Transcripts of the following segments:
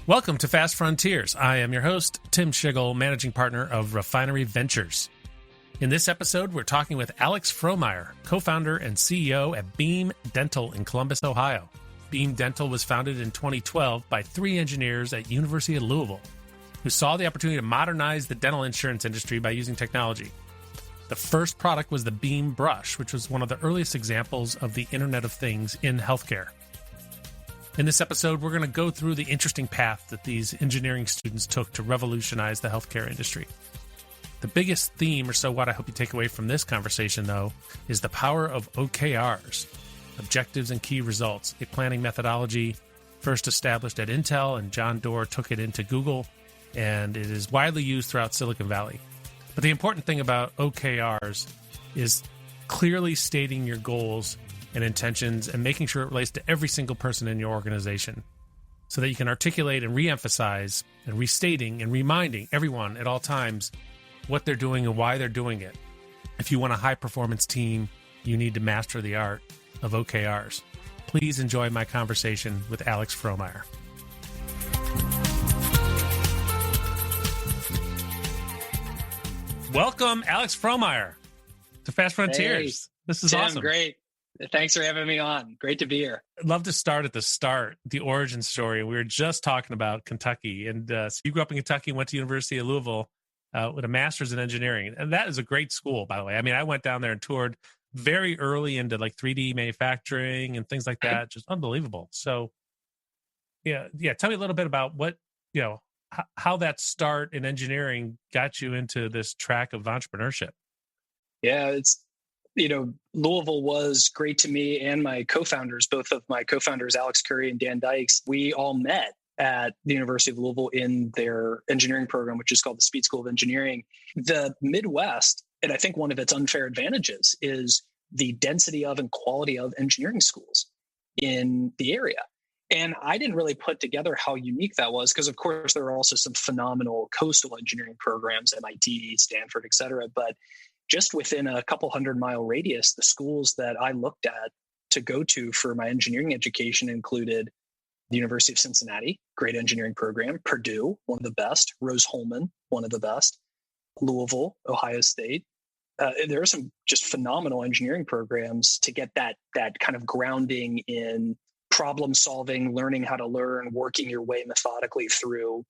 Welcome to Fast Frontiers. I am your host, Tim Schigel, managing partner of Refinery Ventures. In this episode, we're talking with Alex Frommeyer, co-founder and CEO at Beam Dental in Columbus, Ohio. Beam Dental was founded in 2012 by three engineers at University of Louisville who saw the opportunity to modernize the dental insurance industry by using technology. The first product was the Beam Brush, which was one of the earliest examples of the Internet of Things in healthcare. In this episode, we're going to go through the interesting path that these engineering students took to revolutionize the healthcare industry. The biggest theme, or so what I hope you take away from this conversation, though, is the power of OKRs, objectives and key results, a planning methodology first established at Intel, and John Doerr took it into Google, and it is widely used throughout Silicon Valley. But the important thing about OKRs is clearly stating your goals and intentions and making sure it relates to every single person in your organization so that you can articulate and reemphasize and restating and reminding everyone at all times what they're doing and why they're doing it. If you want a high-performance team, you need to master the art of OKRs. Please enjoy my conversation with Alex Frommeyer. Welcome, Alex Frommeyer, to Fast Frontiers. Hey, this is Tim, awesome. Great. Thanks for having me on. Great to be here. I'd love to start at the start, the origin story. We were just talking about Kentucky, and so you grew up in Kentucky and went to University of Louisville with a master's in engineering. And that is a great school, by the way. I mean, I went down there and toured very early into like 3D manufacturing and things like that. Just unbelievable. So, yeah. Tell me a little bit about what, how that start in engineering got you into this track of entrepreneurship. Yeah, Louisville was great to me and my co-founders. Both of my co-founders, Alex Curry and Dan Dykes, we all met at the University of Louisville in their engineering program, which is called the Speed School of Engineering. The Midwest, and I think one of its unfair advantages, is the density of and quality of engineering schools in the area. And I didn't really put together how unique that was because, of course, there are also some phenomenal coastal engineering programs, MIT, Stanford, et cetera. But just within a couple 100-mile radius, the schools that I looked at to go to for my engineering education included the University of Cincinnati, great engineering program, Purdue, one of the best, Rose-Hulman, one of the best, Louisville, Ohio State. There are some just phenomenal engineering programs to get that kind of grounding in problem solving, learning how to learn, working your way methodically through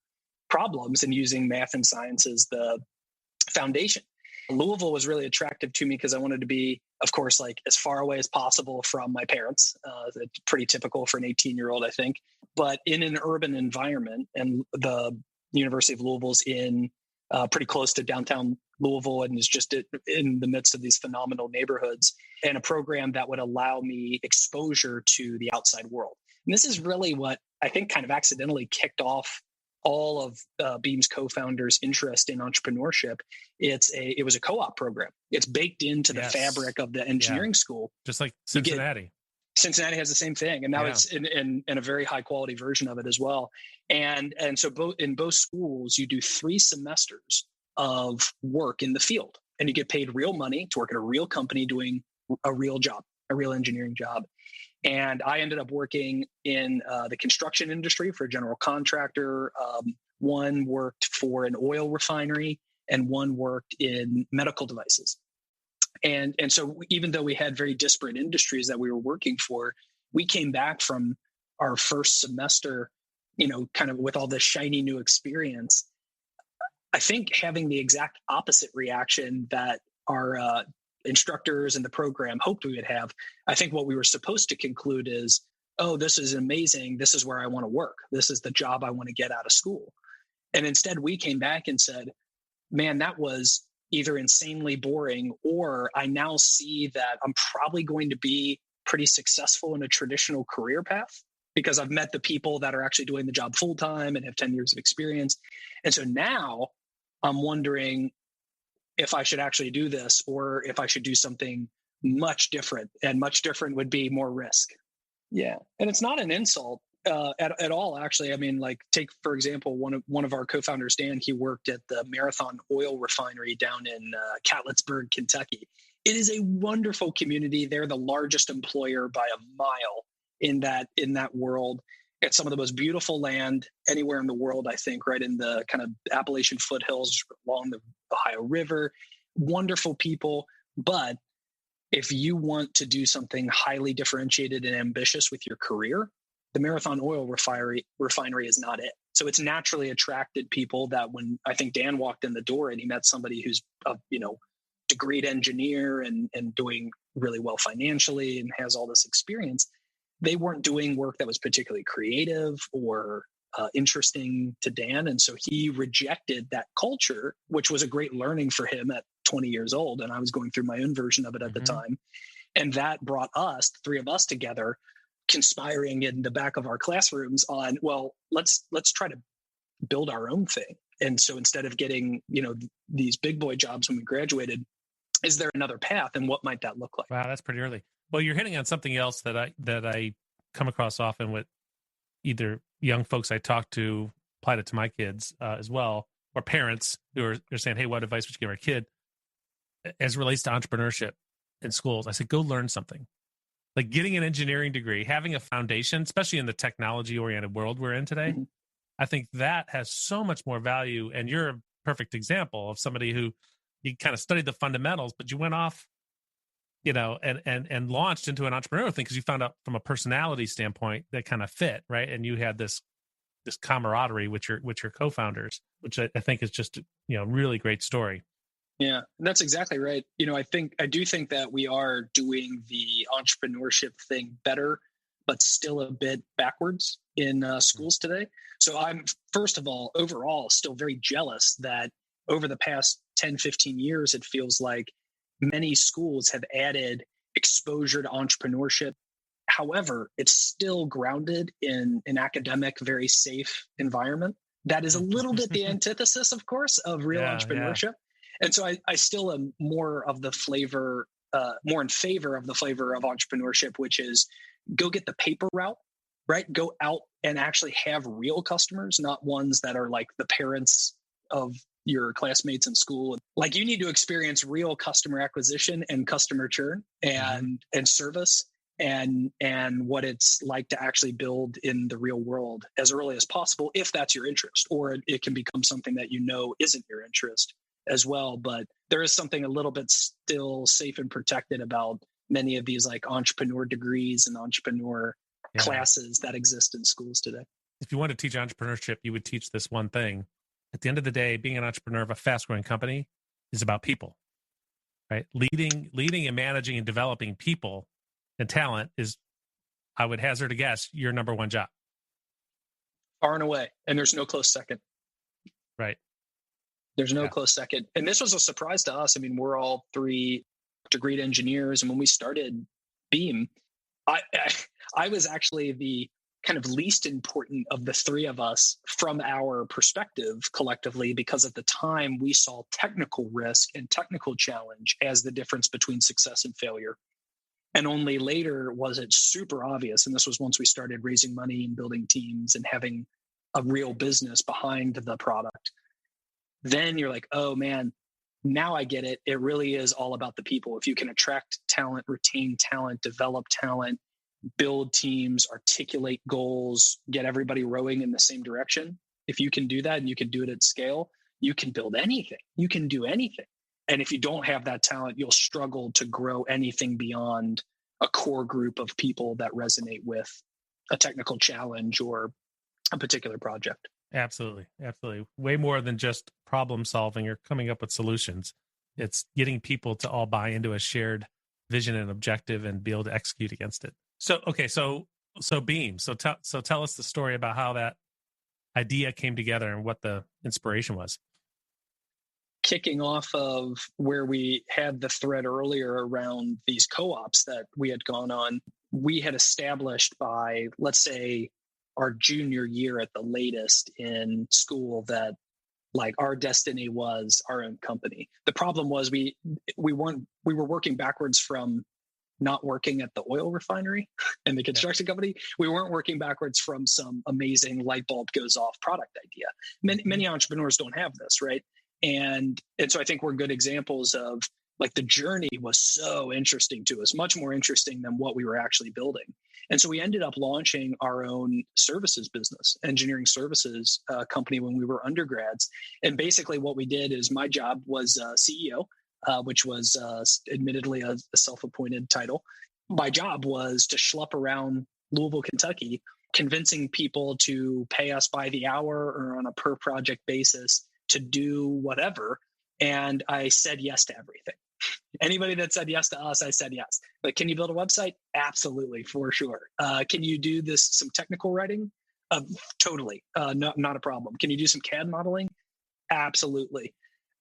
problems and using math and science as the foundation. Louisville was really attractive to me because I wanted to be, of course, like as far away as possible from my parents. It's pretty typical for an 18-year-old, I think, but in an urban environment. And the University of Louisville's in pretty close to downtown Louisville and is just in the midst of these phenomenal neighborhoods, and a program that would allow me exposure to the outside world. And this is really what I think kind of accidentally kicked off all of Beam's co-founders' interest in entrepreneurship. It was a co-op program. It's baked into the fabric of the engineering school. Just like Cincinnati. Cincinnati has the same thing. And now it's in a very high quality version of it as well. And so in both schools, you do 3 semesters of work in the field, and you get paid real money to work at a real company doing a real job, a real engineering job. And I ended up working in the construction industry for a general contractor. One worked for an oil refinery and one worked in medical devices. And so even though we had very disparate industries that we were working for, we came back from our first semester, kind of with all this shiny new experience. I think having the exact opposite reaction that our instructors in the program hoped we would have. I think what we were supposed to conclude is, oh, this is amazing. This is where I want to work. This is the job I want to get out of school. And instead we came back and said, man, that was either insanely boring, or I now see that I'm probably going to be pretty successful in a traditional career path because I've met the people that are actually doing the job full time and have 10 years of experience. And so now I'm wondering if I should actually do this or if I should do something much different, and much different would be more risk. Yeah. And it's not an insult at all, actually. I mean, like, take, for example, one of our co-founders, Dan, he worked at the Marathon Oil Refinery down in Catlettsburg, Kentucky. It is a wonderful community. They're the largest employer by a mile in that world. It's some of the most beautiful land anywhere in the world, I think, right in the kind of Appalachian foothills along the Ohio River. Wonderful people. But if you want to do something highly differentiated and ambitious with your career, the Marathon Oil refinery is not it. So it's naturally attracted people that when I think Dan walked in the door and he met somebody who's a degreed engineer and doing really well financially and has all this experience, they weren't doing work that was particularly creative or interesting to Dan. And so he rejected that culture, which was a great learning for him at 20 years old. And I was going through my own version of it at the time. And that brought us, the three of us together, conspiring in the back of our classrooms on, well, let's try to build our own thing. And so instead of getting, these big boy jobs when we graduated, is there another path? And what might that look like? Wow, that's pretty early. Well, you're hitting on something else that I come across often with either young folks I talk to, applied it to my kids as well, or parents who are saying, hey, what advice would you give our kid as it relates to entrepreneurship in schools? I said, go learn something. Like getting an engineering degree, having a foundation, especially in the technology-oriented world we're in today, I think that has so much more value. And you're a perfect example of somebody who you kind of studied the fundamentals, but you went off, and launched into an entrepreneurial thing because you found out from a personality standpoint that kind of fit, right? And you had this camaraderie with your co-founders, which I think is just really great story. Yeah, that's exactly right. I do think that we are doing the entrepreneurship thing better, but still a bit backwards in schools today. So I'm, first of all, overall, still very jealous that over the past 10, 15 years, it feels like many schools have added exposure to entrepreneurship. However, it's still grounded in an academic, very safe environment. That is a little bit the antithesis, of course, of real entrepreneurship. Yeah. And so I still am more in favor of the flavor of entrepreneurship, which is go get the paper route, right? Go out and actually have real customers, not ones that are like the parents of your classmates in school. Like you need to experience real customer acquisition and customer churn and service and what it's like to actually build in the real world as early as possible, if that's your interest, or it can become something that isn't your interest as well. But there is something a little bit still safe and protected about many of these like entrepreneur degrees and entrepreneur classes that exist in schools today. If you want to teach entrepreneurship, you would teach this one thing. At the end of the day, being an entrepreneur of a fast-growing company is about people, right? Leading and managing and developing people and talent is, I would hazard a guess, your number one job. Far and away. And there's no close second. Right. There's no close second. And this was a surprise to us. I mean, we're all three degreed engineers. And when we started Beam, I was actually the kind of least important of the three of us from our perspective collectively, because at the time we saw technical risk and technical challenge as the difference between success and failure. And only later was it super obvious. And this was once we started raising money and building teams and having a real business behind the product. Then you're like, oh man, now I get it. It really is all about the people. If you can attract talent, retain talent, develop talent, build teams, articulate goals, get everybody rowing in the same direction. If you can do that and you can do it at scale, you can build anything. You can do anything. And if you don't have that talent, you'll struggle to grow anything beyond a core group of people that resonate with a technical challenge or a particular project. Absolutely. Way more than just problem solving or coming up with solutions. It's getting people to all buy into a shared vision and objective and be able to execute against it. So Beam. So tell us the story about how that idea came together and what the inspiration was. Kicking off of where we had the thread earlier around these co-ops that we had gone on, we had established by, let's say, our junior year at the latest in school that like our destiny was our own company. The problem was we were working backwards from not working at the oil refinery and the construction company. We weren't working backwards from some amazing light bulb goes off product idea. Many entrepreneurs don't have this, right? And so I think we're good examples of like the journey was so interesting to us, much more interesting than what we were actually building. And so we ended up launching our own services business, engineering services company when we were undergrads. And basically what we did is my job was CEO, which was admittedly a self-appointed title. My job was to schlep around Louisville, Kentucky, convincing people to pay us by the hour or on a per project basis to do whatever. And I said yes to everything. Anybody that said yes to us, I said yes. But can you build a website? Absolutely, for sure. Can you do some technical writing? Totally, not a problem. Can you do some CAD modeling? Absolutely.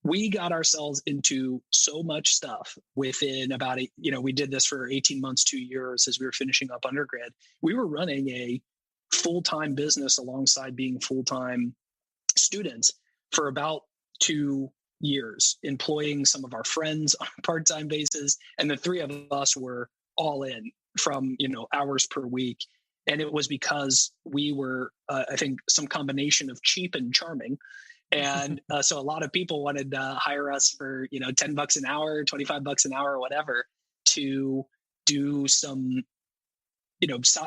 We got ourselves into so much stuff within about we did this for 18 months, 2 years as we were finishing up undergrad. We were running a full-time business alongside being full-time students for about 2 years, employing some of our friends on a part-time basis. And the three of us were all in from, hours per week. And it was because we were, I think, some combination of cheap and charming. And so a lot of people wanted to hire us for, $10 an hour, $25 an hour, or whatever, to do some,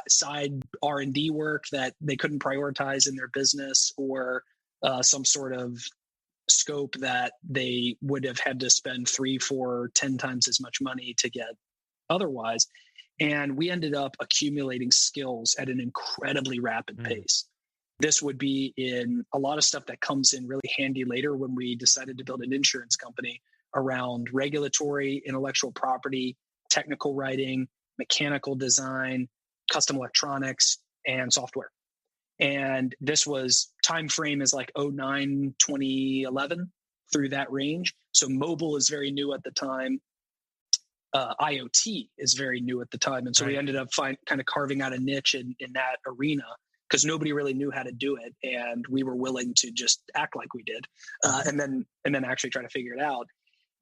side R&D work that they couldn't prioritize in their business, or some sort of scope that they would have had to spend 3, 4, 10 times as much money to get otherwise. And we ended up accumulating skills at an incredibly rapid pace. This would be in a lot of stuff that comes in really handy later when we decided to build an insurance company around regulatory, intellectual property, technical writing, mechanical design, custom electronics, and software. And this was time frame is like 2009, 2011, through that range. So mobile is very new at the time. IoT is very new at the time. And so we ended up kind of carving out a niche in that arena, because nobody really knew how to do it. And we were willing to just act like we did, and then actually try to figure it out.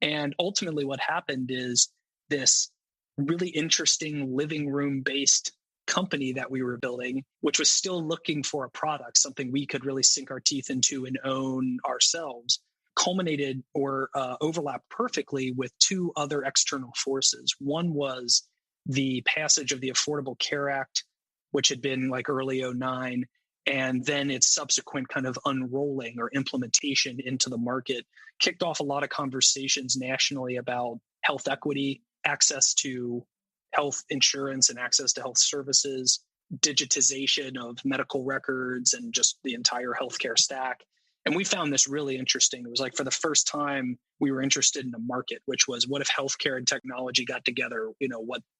And ultimately what happened is this really interesting living room based company that we were building, which was still looking for a product, something we could really sink our teeth into and own ourselves, culminated or overlapped perfectly with two other external forces. One was the passage of the Affordable Care Act, which had been like early 2009, and then its subsequent kind of unrolling or implementation into the market kicked off a lot of conversations nationally about health equity, access to health insurance and access to health services, digitization of medical records, and just the entire healthcare stack. And we found this really interesting. It was like for the first time we were interested in a market, which was, what if healthcare and technology got together?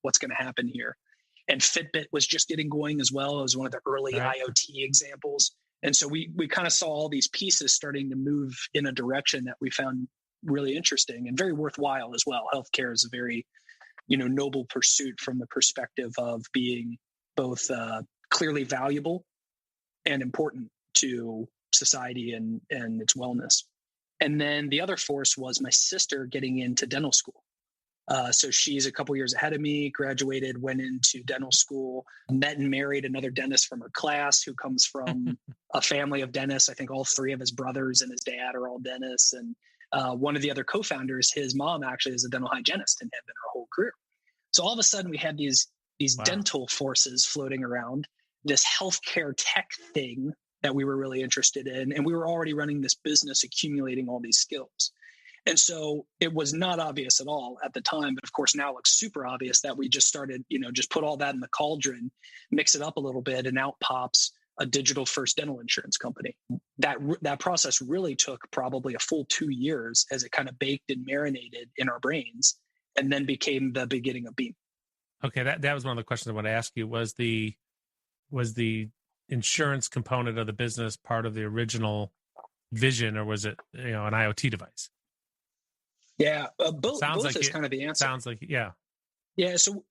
What's going to happen here? And Fitbit was just getting going as well. It was one of the early IoT examples. And so we kind of saw all these pieces starting to move in a direction that we found really interesting and very worthwhile as well. Healthcare is a very, noble pursuit from the perspective of being both clearly valuable and important to society and its wellness. And then the other force was my sister getting into dental school. So she's a couple years ahead of me, graduated, went into dental school, met and married another dentist from her class who comes from a family of dentists. I think all three of his brothers and his dad are all dentists. And one of the other co-founders, his mom actually is a dental hygienist and had been her whole career. So all of a sudden we had these dental forces floating around, this healthcare tech thing that we were really interested in. And we were already running this business, accumulating all these skills. And so it was not obvious at all at the time, but of course now it looks super obvious that we just started, just put all that in the cauldron, mix it up a little bit, and out pops a digital first dental insurance company. That process really took probably a full 2 years as it kind of baked and marinated in our brains, and then became the beginning of Beam. Okay, that was one of the questions I want to ask you. Was the insurance component of the business part of the original vision, or was it an IoT device? Yeah, both is kind of the answer. Sounds like, yeah. Yeah, so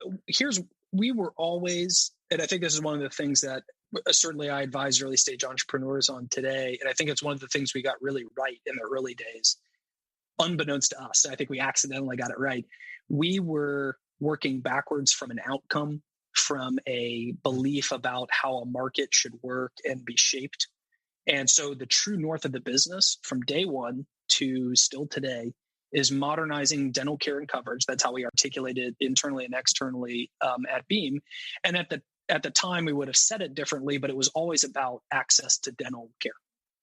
we were always, and I think this is one of the things that certainly I advise early stage entrepreneurs on today, and I think it's one of the things we got really right in the early days, unbeknownst to us. I think we accidentally got it right. We were working backwards from an outcome, from a belief about how a market should work and be shaped. And so the true north of the business from day one to still today is modernizing dental care and coverage. That's how we articulated internally and externally at Beam. And at the time, we would have said it differently, but it was always about access to dental care.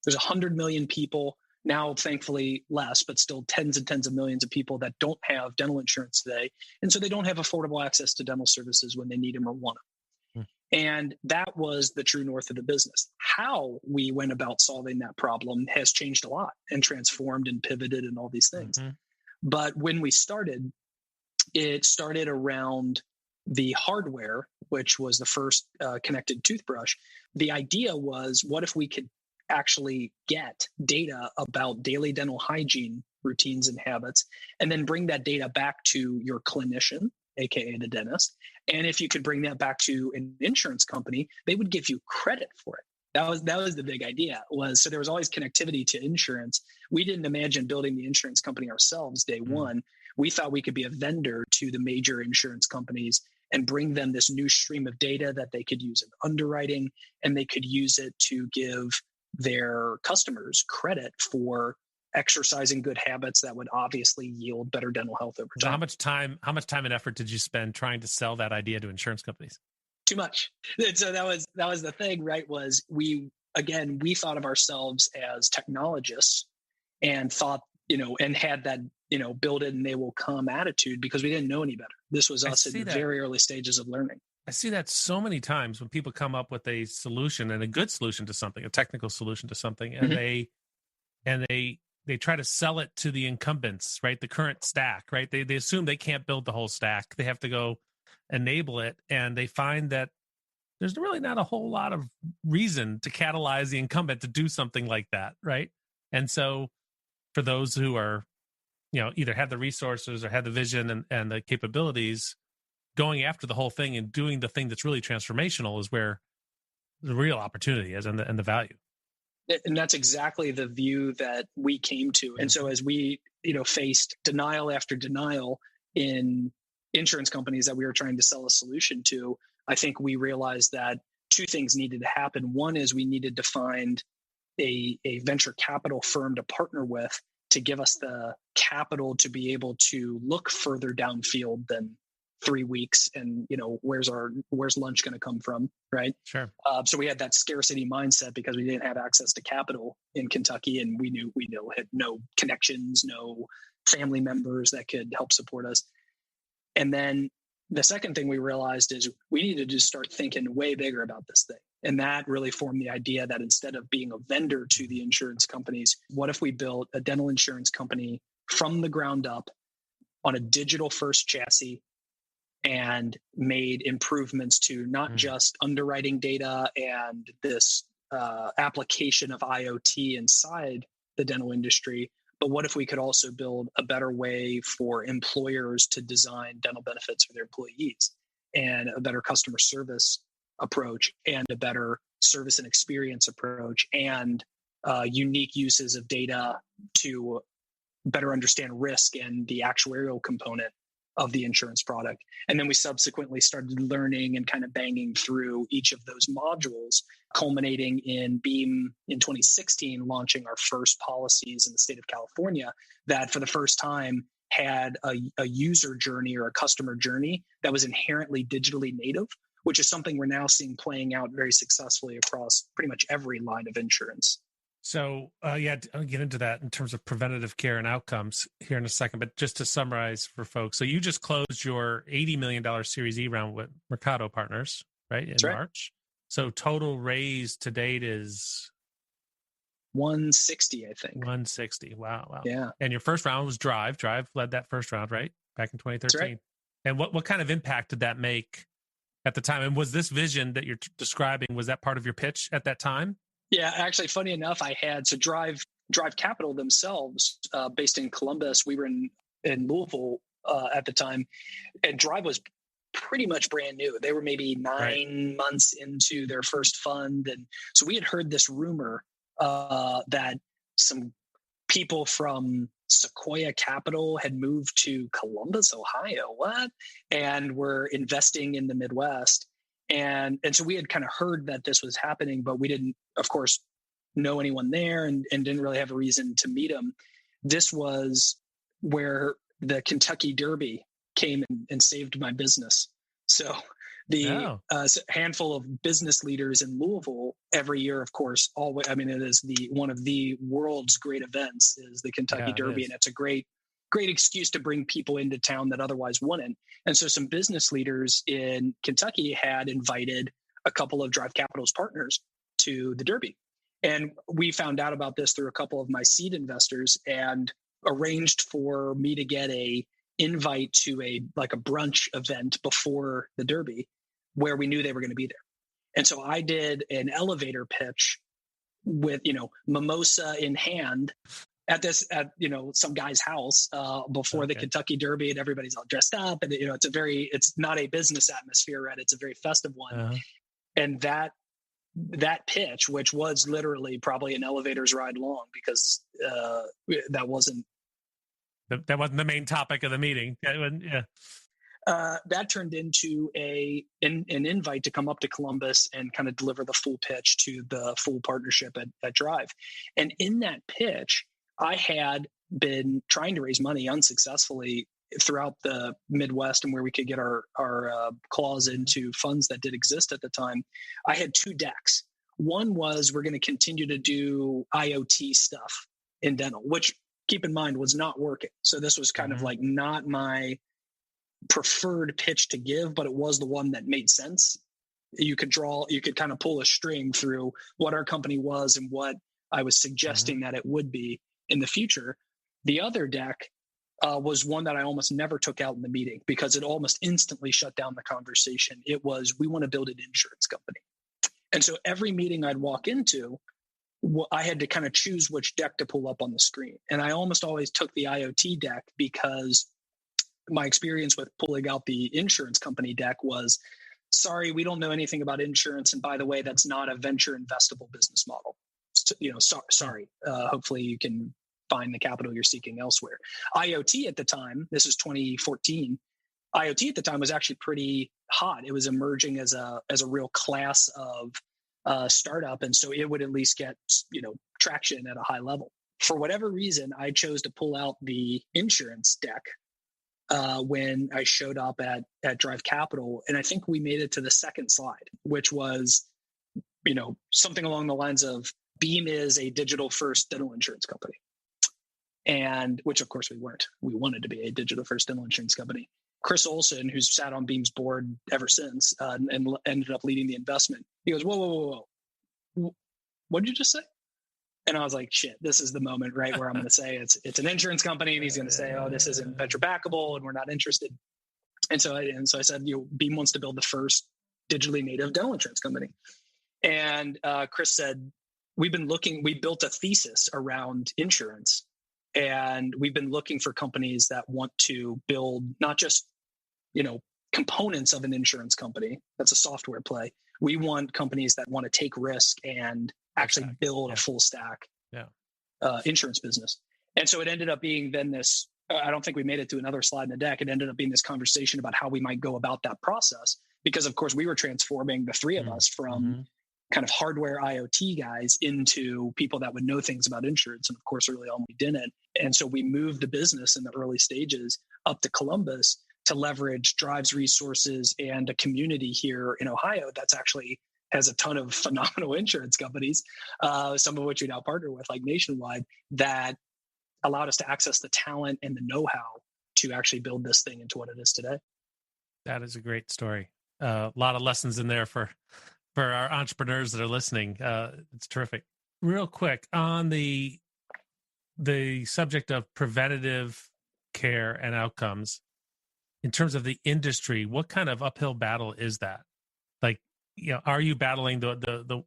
There's 100 million people now, thankfully less, but still tens and tens of millions of people that don't have dental insurance today. And so they don't have affordable access to dental services when they need them or want them. And that was the true north of the business. How we went about solving that problem has changed a lot and transformed and pivoted and all these things. But when we started, it started around the hardware, which was the first connected toothbrush. The idea was, what if we could actually get data about daily dental hygiene routines and habits, and then bring that data back to your clinician, aka the dentist. And if you could bring that back to an insurance company, they would give you credit for it. That was the big idea. So there was always connectivity to insurance. We didn't imagine building the insurance company ourselves day one. We thought we could be a vendor to the major insurance companies and bring them this new stream of data that they could use in underwriting, and they could use it to give their customers credit for exercising good habits that would obviously yield better dental health over time. How much time and effort did you spend trying to sell that idea to insurance companies? Too much. And so that was the thing, right? Was we thought of ourselves as technologists and thought, and had that, build it and they will come attitude, because we didn't know any better. This was us in the very early stages of learning. I see that so many times when people come up with a solution, and a good solution to something, a technical solution to something, and they try to sell it to the incumbents, right? The current stack, right? They assume they can't build the whole stack. They have to go enable it. And they find that there's really not a whole lot of reason to catalyze the incumbent to do something like that, right? And so for those who are, either have the resources or have the vision and the capabilities, going after the whole thing and doing the thing that's really transformational is where the real opportunity is, and the value. And that's exactly the view that we came to. And so as we, faced denial after denial in insurance companies that we were trying to sell a solution to, I think we realized that two things needed to happen. One is we needed to find a venture capital firm to partner with to give us the capital to be able to look further downfield than 3 weeks and, where's lunch going to come from, right? Sure. So we had that scarcity mindset because we didn't have access to capital in Kentucky, and we had no connections, no family members that could help support us. And then the second thing we realized is we needed to start thinking way bigger about this thing. And that really formed the idea that instead of being a vendor to the insurance companies, what if we built a dental insurance company from the ground up on a digital first chassis and made improvements to not just underwriting data and this application of IoT inside the dental industry, but what if we could also build a better way for employers to design dental benefits for their employees, and a better customer service approach, and a better service and experience approach, and unique uses of data to better understand risk and the actuarial component of the insurance product. And then we subsequently started learning and kind of banging through each of those modules, culminating in Beam in 2016, launching our first policies in the state of California that for the first time had a user journey or a customer journey that was inherently digitally native, which is something we're now seeing playing out very successfully across pretty much every line of insurance. So, I'll get into that in terms of preventative care and outcomes here in a second. But just to summarize for folks, so you just closed your $80 million Series E round with Mercado Partners, right, in March. So total raise to date is 160, I think. 160. Wow. Yeah. And your first round was Drive. Drive led that first round, right, back in 2013. That's right. And what kind of impact did that make at the time? And was this vision that you're describing, was that part of your pitch at that time? Yeah, actually, funny enough, so Drive Capital themselves, based in Columbus, we were in Louisville at the time, and Drive was pretty much brand new. They were maybe 9 months into their first fund, and so we had heard this rumor that some people from Sequoia Capital had moved to Columbus, Ohio. What? And were investing in the Midwest. And so we had kind of heard that this was happening, but we didn't, of course, know anyone there and didn't really have a reason to meet them. This was where the Kentucky Derby came and saved my business. So the handful of business leaders in Louisville every year, of course, it is one of the world's great events is the Kentucky Derby. And it's a great excuse to bring people into town that otherwise wouldn't. And so some business leaders in Kentucky had invited a couple of Drive Capital's partners to the Derby. And we found out about this through a couple of my seed investors and arranged for me to get a invite to a brunch event before the Derby where we knew they were going to be there. And so I did an elevator pitch with, mimosa in hand at some guy's house before the Kentucky Derby, and everybody's all dressed up, and it's not a business atmosphere, right? It's a very festive one. And that pitch, which was literally probably an elevator's ride long, because that wasn't the main topic of the meeting. That turned into an invite to come up to Columbus and kind of deliver the full pitch to the full partnership at Drive. And in that pitch, I had been trying to raise money unsuccessfully throughout the Midwest and where we could get our claws into funds that did exist at the time. I had two decks. One was, we're going to continue to do IoT stuff in dental, which, keep in mind, was not working. So this was kind of like not my preferred pitch to give, but it was the one that made sense. You could kind of pull a string through what our company was and what I was suggesting that it would be in the future. The other deck was one that I almost never took out in the meeting because it almost instantly shut down the conversation. It was, we want to build an insurance company. And so every meeting I'd walk into, I had to kind of choose which deck to pull up on the screen. And I almost always took the IoT deck because my experience with pulling out the insurance company deck was, sorry, we don't know anything about insurance. And by the way, that's not a venture investable business model. Sorry. Hopefully you can find the capital you're seeking elsewhere. IoT at the time, this is 2014, IoT at the time was actually pretty hot. It was emerging as a real class of startup. And so it would at least get, traction at a high level. For whatever reason, I chose to pull out the insurance deck when I showed up at Drive Capital. And I think we made it to the second slide, which was, something along the lines of, Beam is a digital first dental insurance company. And which of course we weren't. We wanted to be a digital first dental insurance company. Chris Olson, who's sat on Beam's board ever since and ended up leading the investment, he goes, whoa. What did you just say? And I was like, shit, this is the moment, right, where I'm going to say it's an insurance company. And he's going to say, oh, this isn't venture backable and we're not interested. And so I said, Beam wants to build the first digitally native dental insurance company. And Chris said, we built a thesis around insurance. And we've been looking for companies that want to build not just, components of an insurance company. That's a software play. We want companies that want to take risk and actually build a full stack insurance business. And so it ended up being then this, I don't think we made it to another slide in the deck. It ended up being this conversation about how we might go about that process. Because of course we were transforming the three of us from kind of hardware IoT guys into people that would know things about insurance. And of course, early on we didn't. And so we moved the business in the early stages up to Columbus to leverage Drive's resources and a community here in Ohio that's actually has a ton of phenomenal insurance companies, some of which we now partner with, like Nationwide, that allowed us to access the talent and the know-how to actually build this thing into what it is today. That is a great story. A lot of lessons in there for our entrepreneurs that are listening. It's terrific. Real quick on the subject of preventative care and outcomes, in terms of the industry, what kind of uphill battle is that? Like, are you battling the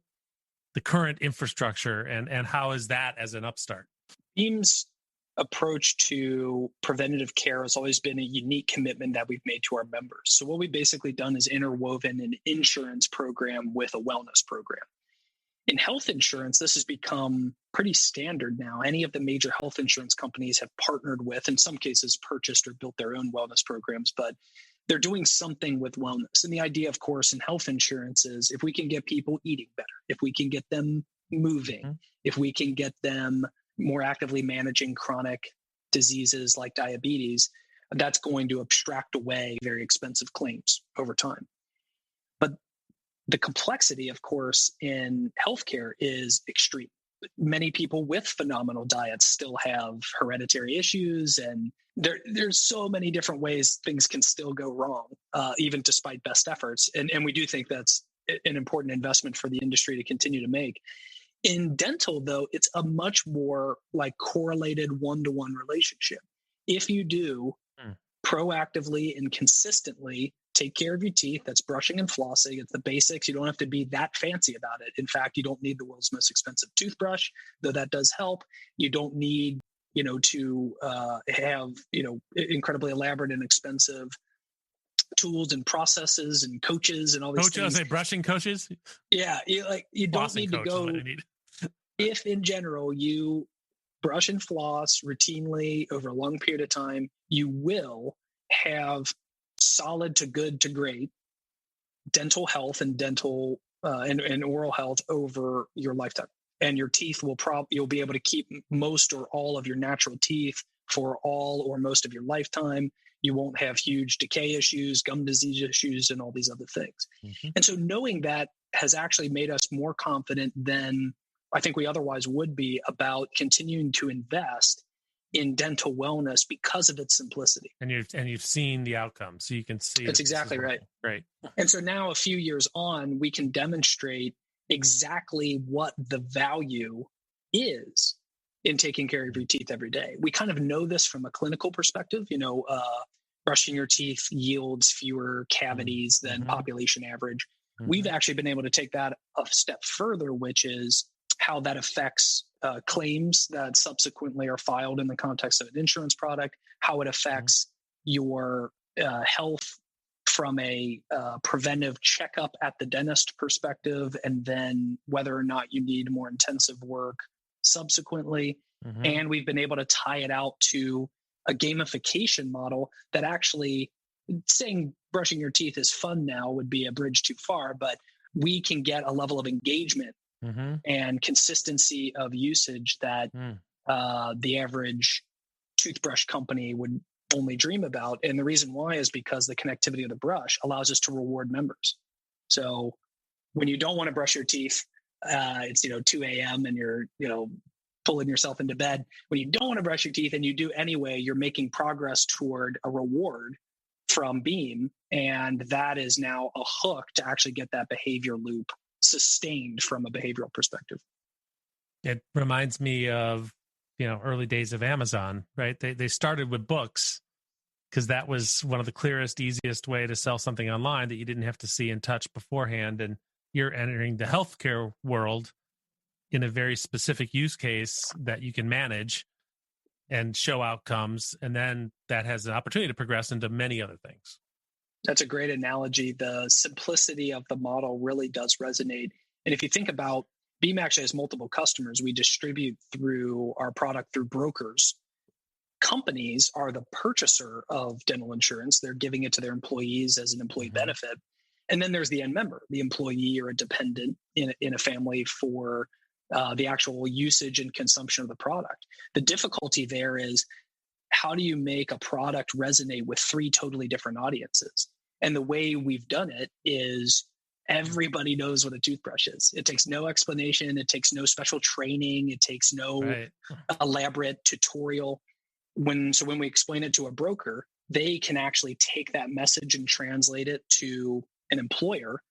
current infrastructure and how is that as an upstart? Beam's approach to preventative care has always been a unique commitment that we've made to our members. So what we've basically done is interwoven an insurance program with a wellness program. In health insurance, this has become pretty standard now. Any of the major health insurance companies have partnered with, in some cases, purchased or built their own wellness programs, but they're doing something with wellness. And the idea, of course, in health insurance is if we can get people eating better, if we can get them moving, if we can get them more actively managing chronic diseases like diabetes, that's going to abstract away very expensive claims over time. But the complexity, of course, in healthcare is extreme. Many people with phenomenal diets still have hereditary issues, and there's so many different ways things can still go wrong, even despite best efforts. And we do think that's an important investment for the industry to continue to make. In dental, though, it's a much more like correlated one-to-one relationship. If you do proactively and consistently take care of your teeth, that's brushing and flossing. It's the basics. You don't have to be that fancy about it. In fact, you don't need the world's most expensive toothbrush, though that does help. You don't need, to have, incredibly elaborate and expensive tools and processes and coaches and all these things. Say brushing coaches? Yeah. You don't need to go. If in general you brush and floss routinely over a long period of time, you will have solid to good to great dental health and dental and oral health over your lifetime. And your teeth you'll be able to keep most or all of your natural teeth for all or most of your lifetime. You won't have huge decay issues, gum disease issues, and all these other things. Mm-hmm. And so knowing that has actually made us more confident than I think we otherwise would be about continuing to invest in dental wellness because of its simplicity. And you've seen the outcomes, so you can see. That's exactly right. Right. And so now, a few years on, we can demonstrate exactly what the value is in taking care of your teeth every day. We kind of know this from a clinical perspective. Brushing your teeth yields fewer cavities than population average. Mm-hmm. We've actually been able to take that a step further, which is how that affects claims that subsequently are filed in the context of an insurance product, how it affects your health from a preventive checkup at the dentist perspective, and then whether or not you need more intensive work subsequently. Mm-hmm. And we've been able to tie it out to a gamification model that actually, saying brushing your teeth is fun now would be a bridge too far, but we can get a level of engagement and consistency of usage that the average toothbrush company would only dream about. And the reason why is because the connectivity of the brush allows us to reward members. So when you don't want to brush your teeth, it's 2 a.m. and you're pulling yourself into bed. When you don't want to brush your teeth and you do anyway, you're making progress toward a reward from Beam, and that is now a hook to actually get that behavior loop sustained from a behavioral perspective. It reminds me of early days of Amazon, right? They started with books because that was one of the clearest, easiest way to sell something online that you didn't have to see and touch beforehand. And you're entering the healthcare world in a very specific use case that you can manage and show outcomes. And then that has an opportunity to progress into many other things. That's a great analogy. The simplicity of the model really does resonate. And if you think about Beam actually has multiple customers. We distribute through our product through brokers. Companies are the purchaser of dental insurance. They're giving it to their employees as an employee benefit. And then there's the end member, the employee or a dependent in a family for the actual usage and consumption of the product. The difficulty there is, how do you make a product resonate with three totally different audiences? And the way we've done it is everybody knows what a toothbrush is. It takes no explanation. It takes no special training. It takes no elaborate tutorial. When we explain it to a broker, they can actually take that message and translate it to an employer.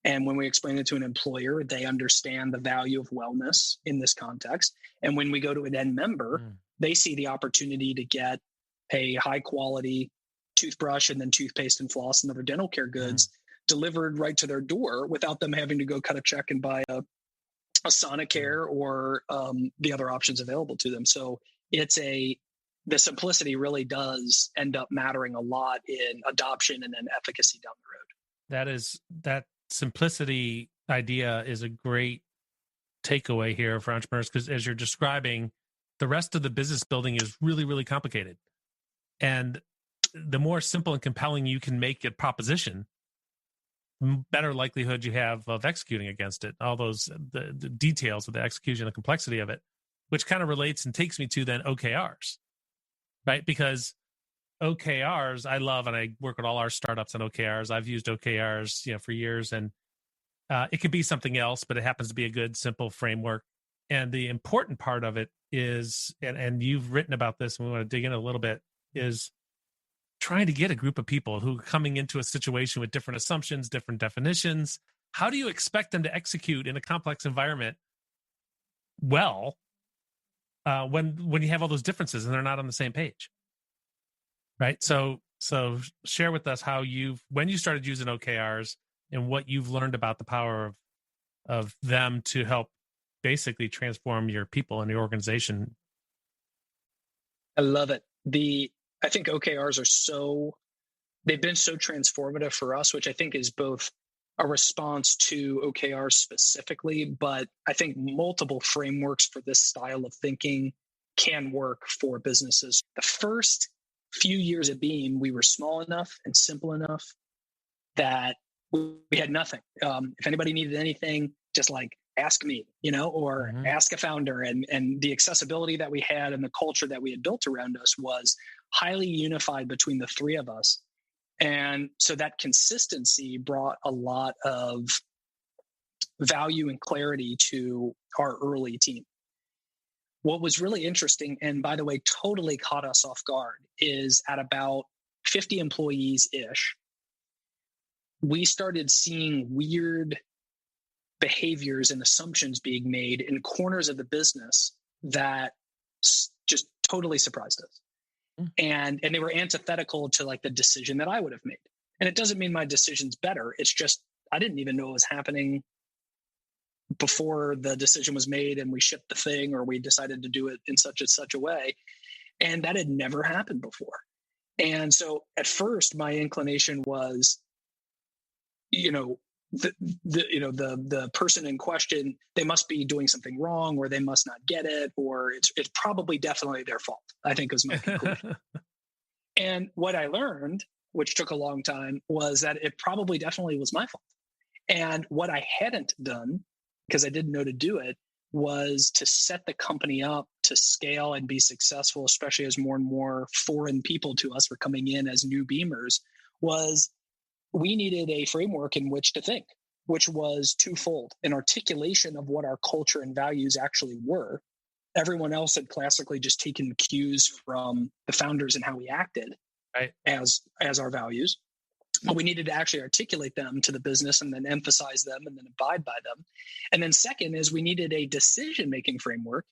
And when we explain it to an employer, they understand the value of wellness in this context. And when we go to an end member, they see the opportunity to get a high quality toothbrush and then toothpaste and floss and other dental care goods delivered right to their door without them having to go cut a check and buy a Sonicare or the other options available to them. So the simplicity really does end up mattering a lot in adoption and then efficacy down the road. That simplicity idea is a great takeaway here for entrepreneurs, because as you're describing, the rest of the business building is really, really complicated. And the more simple and compelling you can make a proposition, better likelihood you have of executing against it. All those the details of the execution, the complexity of it, which kind of relates and takes me to then OKRs. right? Because OKRs, I love, and I work with all our startups on OKRs. I've used OKRs, for years, and it could be something else, but it happens to be a good, simple framework. And the important part of it is, and you've written about this, and we want to dig in a little bit, is trying to get a group of people who are coming into a situation with different assumptions, different definitions. How do you expect them to execute in a complex environment well when you have all those differences and they're not on the same page, right? So share with us how when you started using OKRs and what you've learned about the power of them to help basically transform your people and your organization. I love it. I think OKRs they've been so transformative for us, which I think is both a response to OKRs specifically, but I think multiple frameworks for this style of thinking can work for businesses. The first few years at Beam, we were small enough and simple enough that we had nothing. If anybody needed anything, just ask me, or ask a founder. And the accessibility that we had and the culture that we had built around us was highly unified between the three of us. And so that consistency brought a lot of value and clarity to our early team. What was really interesting, and by the way, totally caught us off guard, is at about 50 employees-ish, we started seeing weird behaviors and assumptions being made in corners of the business that just totally surprised us. And they were antithetical to the decision that I would have made. And it doesn't mean my decision's better. It's just, I didn't even know it was happening before the decision was made and we shipped the thing or we decided to do it in such and such a way. And that had never happened before. And so at first my inclination was, the person in question, they must be doing something wrong, or they must not get it, or it's probably definitely their fault, I think was my conclusion. And what I learned, which took a long time, was that it probably definitely was my fault. And what I hadn't done, because I didn't know to do it, was to set the company up to scale and be successful, especially as more and more foreign people to us were coming in as new Beamers, was we needed a framework in which to think, which was twofold: an articulation of what our culture and values actually were. Everyone else had classically just taken cues from the founders and how we acted, right, as our values. But we needed to actually articulate them to the business and then emphasize them and then abide by them. And then second is we needed a decision-making framework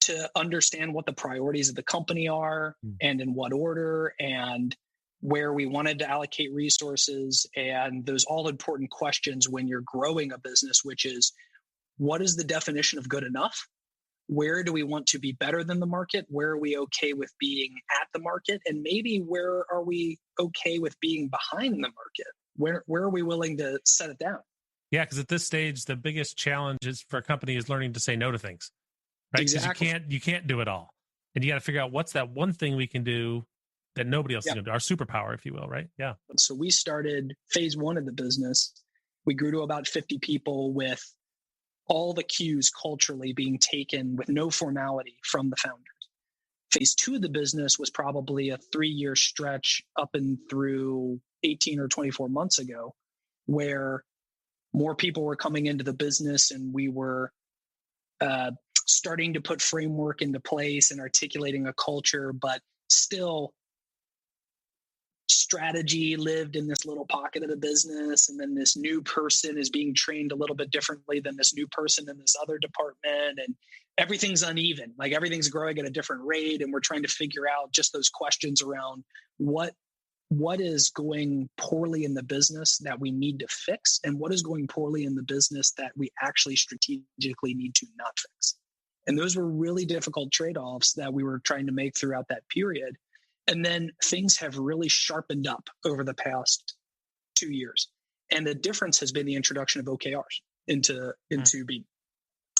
to understand what the priorities of the company are and in what order and where we wanted to allocate resources, and those all important questions when you're growing a business, which is, what is the definition of good enough? Where do we want to be better than the market? Where are we okay with being at the market? And maybe where are we okay with being behind the market? Where are we willing to set it down? Yeah, because at this stage, the biggest challenge is for a company is learning to say no to things, right? Because you can't do it all. And you got to figure out what's that one thing we can do that nobody else is going to do, our superpower, if you will, right? Yeah. So we started phase one of the business. We grew to about 50 people with all the cues culturally being taken with no formality from the founders. Phase two of the business was probably a 3-year stretch up and through 18 or 24 months ago, where more people were coming into the business and we were starting to put framework into place and articulating a culture, but still strategy lived in this little pocket of the business. And then this new person is being trained a little bit differently than this new person in this other department. And everything's uneven, everything's growing at a different rate. And we're trying to figure out just those questions around what is going poorly in the business that we need to fix, and what is going poorly in the business that we actually strategically need to not fix. And those were really difficult trade-offs that we were trying to make throughout that period. And then things have really sharpened up over the past 2 years. And the difference has been the introduction of OKRs into Beam.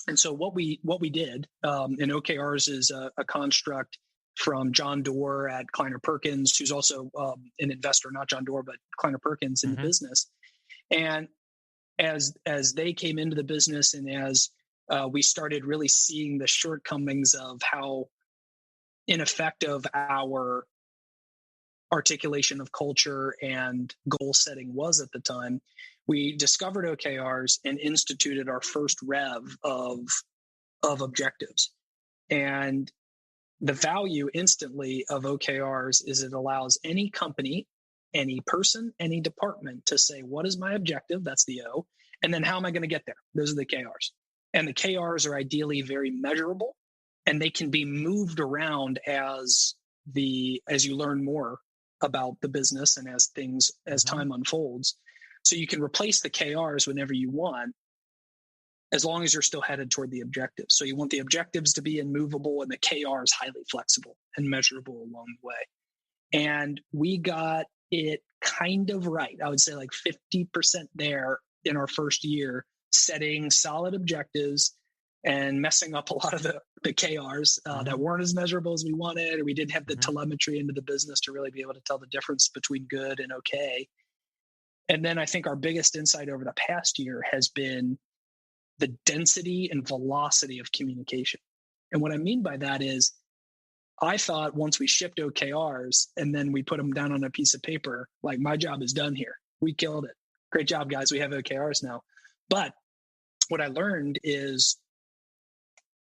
And so what we did, and OKRs is a construct from John Doerr at Kleiner Perkins, who's also an investor, not John Doerr, but Kleiner Perkins in the business. And as they came into the business and as we started really seeing the shortcomings of how ineffective our articulation of culture and goal setting was at the time, we discovered OKRs and instituted our first rev of objectives. And the value instantly of OKRs is it allows any company, any person, any department to say, what is my objective? That's the O. And then how am I going to get there? Those are the KRs. And the KRs are ideally very measurable, and they can be moved around as you learn more about the business and as time unfolds. So you can replace the KRs whenever you want, as long as you're still headed toward the objectives. So you want the objectives to be immovable and the KRs highly flexible and measurable along the way. And we got it kind of right. I would say like 50% there in our first year, setting solid objectives and messing up a lot of the KRs that weren't as measurable as we wanted, or we didn't have the telemetry into the business to really be able to tell the difference between good and okay. And then I think our biggest insight over the past year has been the density and velocity of communication. And what I mean by that is, I thought once we shipped OKRs and then we put them down on a piece of paper, like, my job is done here. We killed it. Great job, guys. We have OKRs now. But what I learned is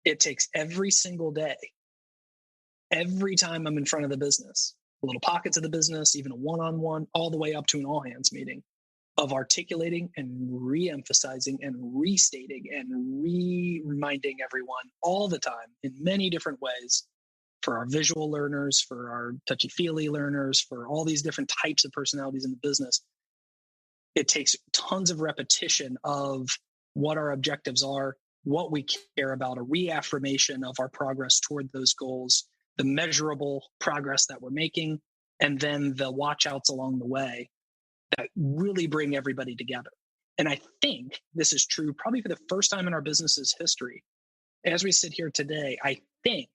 it takes every single day, every time I'm in front of the business, little pockets of the business, even a one-on-one, all the way up to an all-hands meeting, of articulating and re-emphasizing and restating and reminding everyone all the time in many different ways, for our visual learners, for our touchy-feely learners, for all these different types of personalities in the business. It takes tons of repetition of what our objectives are, what we care about, a reaffirmation of our progress toward those goals, the measurable progress that we're making, and then the watch outs along the way that really bring everybody together. And I think this is true probably for the first time in our business's history. As we sit here today, I think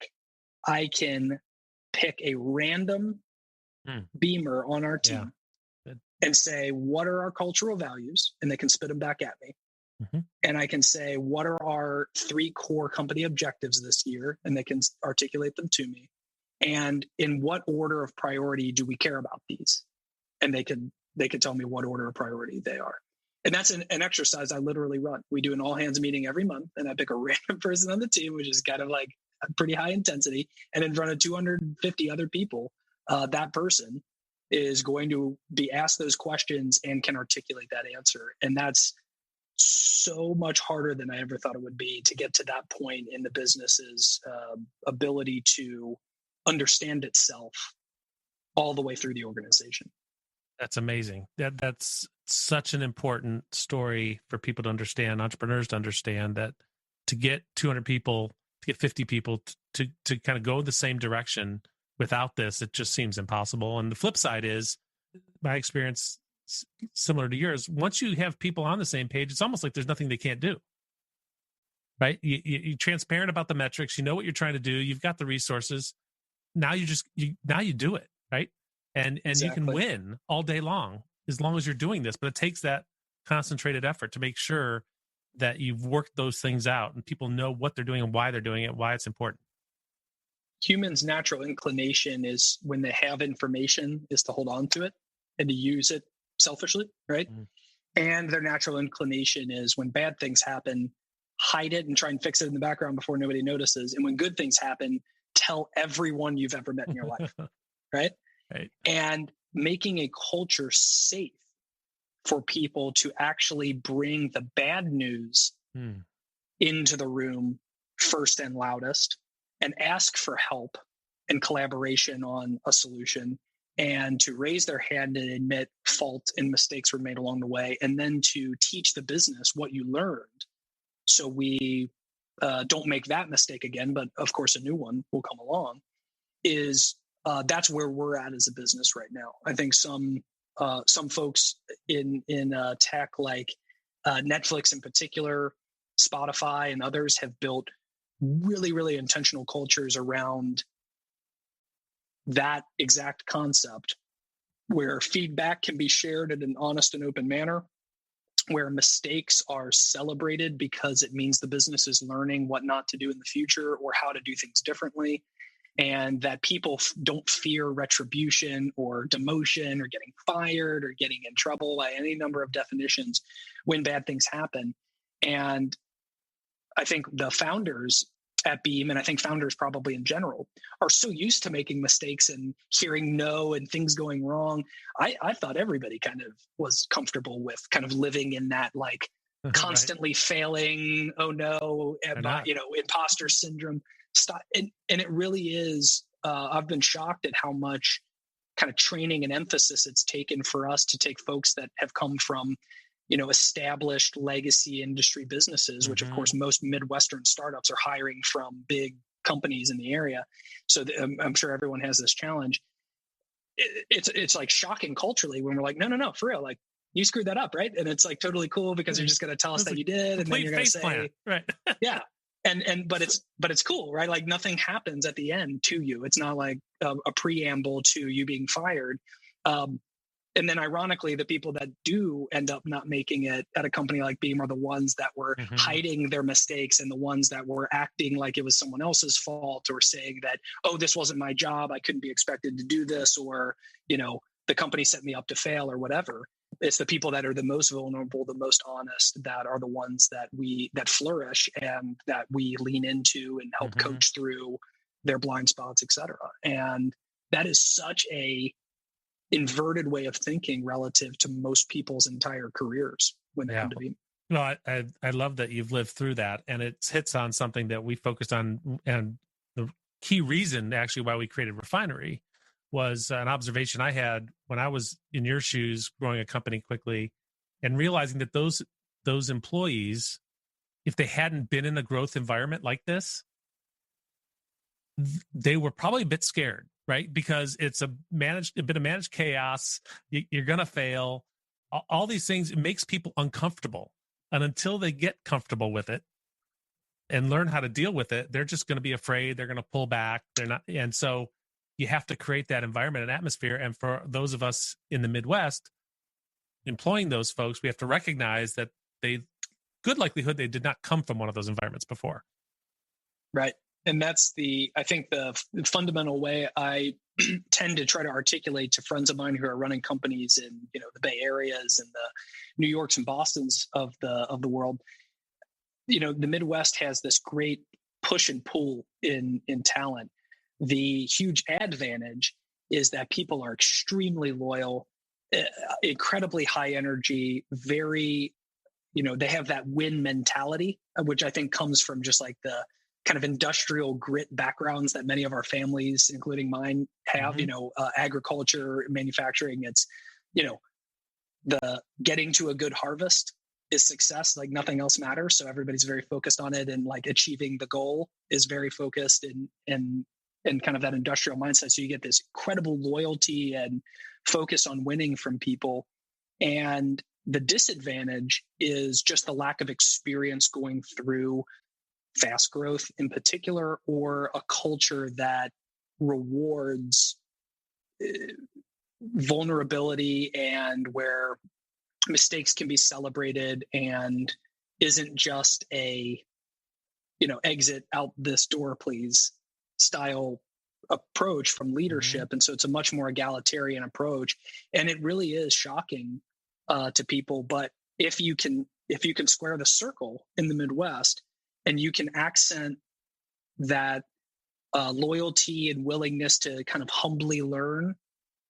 I can pick a random beamer on our team and say, what are our cultural values? And they can spit them back at me. And I can say, what are our 3 core company objectives this year? And they can articulate them to me. And in what order of priority do we care about these? And they could tell me what order of priority they are. And that's an exercise I literally run. We do an all hands meeting every month, and I pick a random person on the team, which is kind of like a pretty high intensity. And in front of 250 other people, that person is going to be asked those questions and can articulate that answer. And that's so much harder than I ever thought it would be to get to that point in the business's ability to understand itself all the way through the organization. That's amazing. That's such an important story for people to understand, entrepreneurs to understand, that to get 200 people, to get 50 people to kind of go the same direction without this, it just seems impossible. And the flip side is, my experience similar to yours, once you have people on the same page, it's almost like there's nothing they can't do, right? You're transparent about the metrics. You know what you're trying to do. You've got the resources. Now you do it, right? And exactly. You can win all day long as you're doing this, but it takes that concentrated effort to make sure that you've worked those things out and people know what they're doing and why they're doing it, why it's important. Humans' natural inclination is, when they have information, is to hold on to it and to use it selfishly, right? And their natural inclination is, when bad things happen, hide it and try and fix it in the background before nobody notices. And when good things happen, tell everyone you've ever met in your life, right? Right. And making a culture safe for people to actually bring the bad news into the room first and loudest, and ask for help and collaboration on a solution, and to raise their hand and admit fault and mistakes were made along the way, and then to teach the business what you learned, so we don't make that mistake again, but of course a new one will come along, that's where we're at as a business right now. I think some folks in tech, like Netflix in particular, Spotify and others, have built really, really intentional cultures around that exact concept, where feedback can be shared in an honest and open manner, where mistakes are celebrated because it means the business is learning what not to do in the future or how to do things differently. and that people don't fear retribution or demotion or getting fired or getting in trouble by any number of definitions when bad things happen. And I think the founders at Beam, and I think founders probably in general, are so used to making mistakes and hearing no and things going wrong. I thought everybody kind of was comfortable with kind of living in that like constantly failing, oh no, imposter syndrome stuff. And it really is, I've been shocked at how much kind of training and emphasis it's taken for us to take folks that have come from established legacy industry businesses, which of course most Midwestern startups are hiring from big companies in the area. So I'm sure everyone has this challenge. It's like shocking culturally when we're like, no, for real, like you screwed that up, right? And it's like totally cool because you're just going to tell us that you did, and then you're going to say, right, yeah, but it's cool, right? Like nothing happens at the end to you. It's not like a preamble to you being fired. And then ironically, the people that do end up not making it at a company like Beam are the ones that were hiding their mistakes and the ones that were acting like it was someone else's fault, or saying that, oh, this wasn't my job, I couldn't be expected to do this, or, the company set me up to fail or whatever. It's the people that are the most vulnerable, the most honest, that are the ones that flourish and that we lean into and help coach through their blind spots, et cetera. And that is such a inverted way of thinking relative to most people's entire careers when they come to Beam. No, I love that you've lived through that, and it hits on something that we focused on, and the key reason actually why we created Refinery was an observation I had when I was in your shoes, growing a company quickly, and realizing that those employees, if they hadn't been in a growth environment like this, they were probably a bit scared. Right? Because it's a bit of managed chaos. You're going to fail. All these things, it makes people uncomfortable. And until they get comfortable with it and learn how to deal with it, they're just going to be afraid. They're going to pull back. They're not. And so you have to create that environment and atmosphere. And for those of us in the Midwest, employing those folks, we have to recognize that good likelihood they did not come from one of those environments before. Right. And that's I think the fundamental way I tend to try to articulate to friends of mine who are running companies in, the Bay Areas and the New Yorks and Bostons of the world. The Midwest has this great push and pull in talent. The huge advantage is that people are extremely loyal, incredibly high energy, very, they have that win mentality, which I think comes from just like the kind of industrial grit backgrounds that many of our families, including mine, have, agriculture, manufacturing. It's, the getting to a good harvest is success. Like nothing else matters. So everybody's very focused on it, and like achieving the goal is very focused and kind of that industrial mindset. So you get this incredible loyalty and focus on winning from people. And the disadvantage is just the lack of experience going through fast growth in particular, or a culture that rewards vulnerability and where mistakes can be celebrated and isn't just a, exit out this door, please style approach from leadership. And so it's a much more egalitarian approach. And it really is shocking to people. But if you can square the circle in the Midwest, and you can accent that loyalty and willingness to kind of humbly learn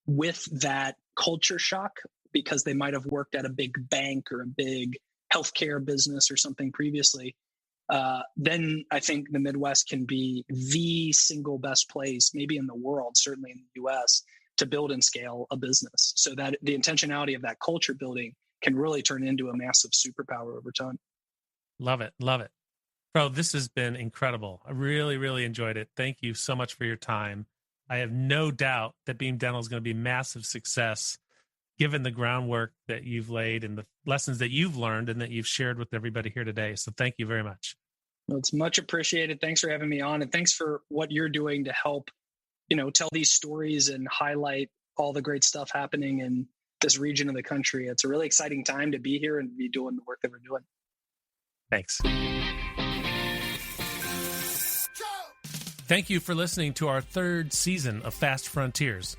with that culture shock, because they might have worked at a big bank or a big healthcare business or something previously, then I think the Midwest can be the single best place, maybe in the world, certainly in the US, to build and scale a business. So that the intentionality of that culture building can really turn into a massive superpower over time. Love it. Love it. Bro, this has been incredible. I really, really enjoyed it. Thank you so much for your time. I have no doubt that Beam Dental is going to be a massive success, given the groundwork that you've laid and the lessons that you've learned and that you've shared with everybody here today. So thank you very much. Well, it's much appreciated. Thanks for having me on. And thanks for what you're doing to help, tell these stories and highlight all the great stuff happening in this region of the country. It's a really exciting time to be here and be doing the work that we're doing. Thanks. Thank you for listening to our third season of Fast Frontiers.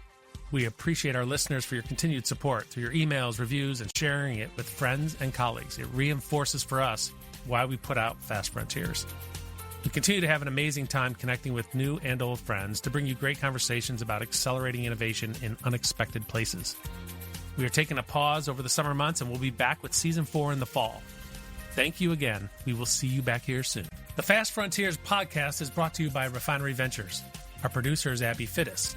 We appreciate our listeners for your continued support through your emails, reviews, and sharing it with friends and colleagues. It reinforces for us why we put out Fast Frontiers. We continue to have an amazing time connecting with new and old friends to bring you great conversations about accelerating innovation in unexpected places. We are taking a pause over the summer months, and we'll be back with Season 4 in the fall. Thank you again. We will see you back here soon. The Fast Frontiers podcast is brought to you by Refinery Ventures. Our producer is Abby Fittis.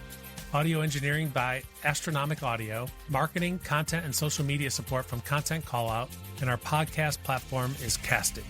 Audio engineering by Astronomic Audio. Marketing, content, and social media support from Content Callout. And our podcast platform is Casted.